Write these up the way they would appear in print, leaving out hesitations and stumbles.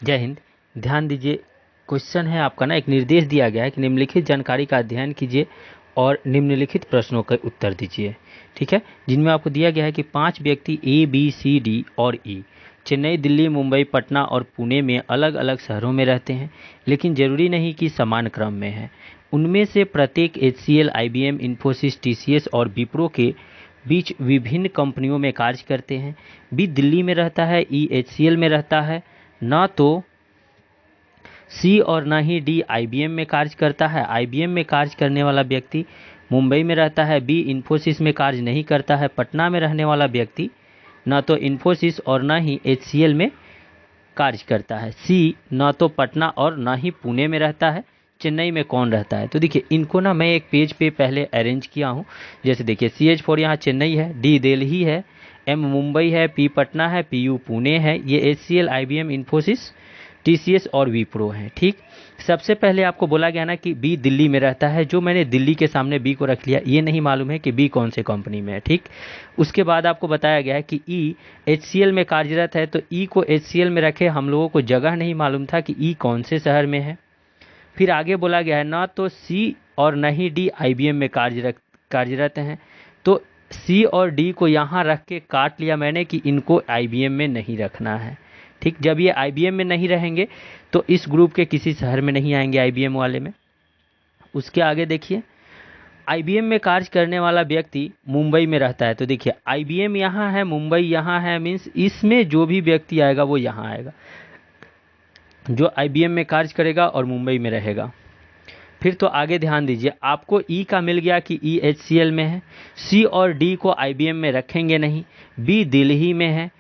जय हिंद। ध्यान दीजिए, क्वेश्चन है आपका ना, एक निर्देश दिया गया है कि निम्नलिखित जानकारी का अध्ययन कीजिए और निम्नलिखित प्रश्नों का उत्तर दीजिए। ठीक है, जिनमें आपको दिया गया है कि 5 व्यक्ति ए, बी, सी, डी और ई चेन्नई, दिल्ली, मुंबई, पटना और पुणे में अलग अलग शहरों में रहते हैं, लेकिन जरूरी नहीं कि समान क्रम में है। उनमें से प्रत्येक HCL, IBM, इन्फोसिस, TCS और विप्रो के बीच विभिन्न कंपनियों में कार्य करते हैं। बी दिल्ली में रहता है, ई HCL में रहता है, ना तो सी और ना ही डी IBM में कार्य करता है। IBM में कार्य करने वाला व्यक्ति मुंबई में रहता है। बी इन्फोसिस में कार्य नहीं करता है। पटना में रहने वाला व्यक्ति ना तो इन्फोसिस और ना ही HCL में कार्य करता है। सी ना तो पटना और ना ही पुणे में रहता है। चेन्नई में कौन रहता है? तो देखिए, इनको ना मैं एक पेज पे पहले अरेंज किया हूँ। जैसे देखिए, CH4 यहाँ चेन्नई है, डी दिल्ली है, M मुंबई है, P पटना है, PU पुणे है। ये HCL, IBM, इन्फोसिस, TCS और विप्रो हैं। ठीक, सबसे पहले आपको बोला गया ना कि बी दिल्ली में रहता है, जो मैंने दिल्ली के सामने बी को रख लिया। ये नहीं मालूम है कि बी कौन से कंपनी में है। ठीक, उसके बाद आपको बताया गया है कि ई HCL में कार्यरत है, तो ई को HCL में रखे। हम लोगों को जगह नहीं मालूम था कि ई कौन से शहर में है। फिर आगे बोला गया है ना तो सी और न ही डी IBM में कार्यरत हैं, तो सी और डी को यहाँ रख के काट लिया मैंने कि इनको IBM में नहीं रखना है। ठीक, जब ये IBM में नहीं रहेंगे तो इस ग्रुप के किसी शहर में नहीं आएंगे IBM वाले में। उसके आगे देखिए, IBM में कार्य करने वाला व्यक्ति मुंबई में रहता है, तो देखिए IBM यहाँ है, मुंबई यहाँ है, मीन्स इसमें जो भी व्यक्ति आएगा वो यहाँ आएगा, जो IBM में कार्य करेगा और मुंबई में रहेगा। फिर तो आगे ध्यान दीजिए, आपको ई का मिल गया कि ई HCL में है। सी और डी को IBM में रखेंगे नहीं, बी दिल्ली में है।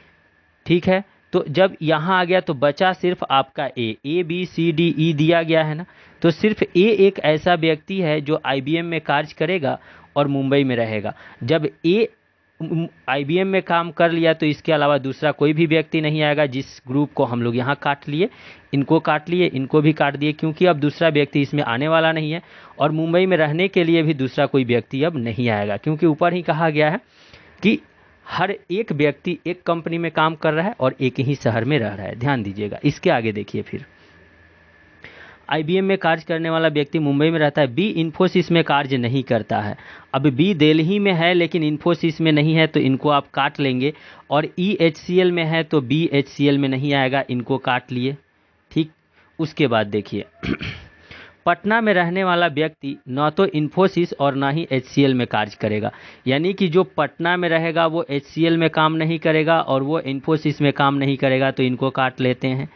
ठीक है, तो जब यहाँ आ गया तो बचा सिर्फ आपका A B C D E दिया गया है ना, तो सिर्फ ए एक ऐसा व्यक्ति है जो IBM में कार्य करेगा और मुंबई में रहेगा। जब ए IBM में काम कर लिया तो इसके अलावा दूसरा कोई भी व्यक्ति नहीं आएगा। जिस ग्रुप को हम लोग यहाँ काट लिए, इनको काट लिए, इनको भी काट दिए, क्योंकि अब दूसरा व्यक्ति इसमें आने वाला नहीं है। और मुंबई में रहने के लिए भी दूसरा कोई व्यक्ति अब नहीं आएगा, क्योंकि ऊपर ही कहा गया है कि हर एक व्यक्ति एक कंपनी में काम कर रहा है और एक ही शहर में रह रहा है। ध्यान दीजिएगा। इसके आगे देखिए, फिर IBM में कार्य करने वाला व्यक्ति मुंबई में रहता है। बी इन्फोसिस में कार्य नहीं करता है। अब बी दिल्ली में है लेकिन इन्फोसिस में नहीं है, तो इनको आप काट लेंगे। और ई HCL में है तो बी HCL में नहीं आएगा, इनको काट लिए। ठीक, उसके बाद देखिए, पटना में रहने वाला व्यक्ति न तो इन्फोसिस और ना ही HCL में कार्य करेगा, यानी कि जो पटना में रहेगा वो HCL में काम नहीं करेगा और वो इन्फोसिस में काम नहीं करेगा, तो इनको काट लेते हैं।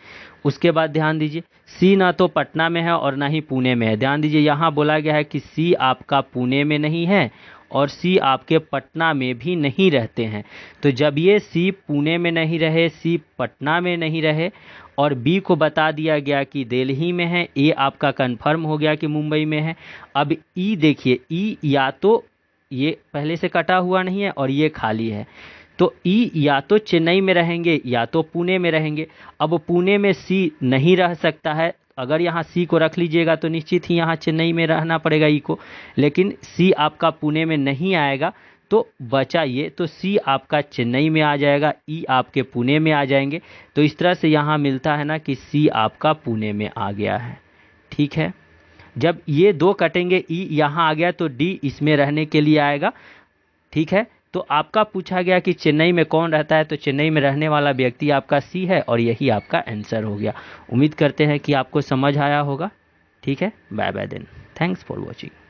उसके बाद ध्यान दीजिए, सी ना तो पटना में है और ना ही पुणे में है। ध्यान दीजिए, यहाँ बोला गया है कि सी आपका पुणे में नहीं है और सी आपके पटना में भी नहीं रहते हैं। तो जब ये सी पुणे में नहीं रहे, सी पटना में नहीं रहे और बी को बता दिया गया कि दिल्ली में है, ए आपका कंफर्म हो गया कि मुंबई में है। अब ई देखिए, ई या तो ये पहले से कटा हुआ नहीं है और ये खाली है, तो ई या तो चेन्नई में रहेंगे या तो पुणे में रहेंगे। अब पुणे में सी नहीं रह सकता है, अगर यहाँ सी को रख लीजिएगा तो निश्चित ही यहाँ चेन्नई में रहना पड़ेगा ई को, लेकिन सी आपका पुणे में नहीं आएगा, तो बचा ये, तो सी आपका चेन्नई में आ जाएगा, ई आपके पुणे में आ जाएंगे। तो इस तरह से यहाँ मिलता है ना कि सी आपका पुणे में आ गया है। ठीक है, जब ये दो कटेंगे, ई यहाँ आ गया तो डी इसमें रहने के लिए आएगा। ठीक है, तो आपका पूछा गया कि चेन्नई में कौन रहता है, तो चेन्नई में रहने वाला व्यक्ति आपका सी है और यही आपका आंसर हो गया। उम्मीद करते हैं कि आपको समझ आया होगा। ठीक है, bye bye then, thanks for watching.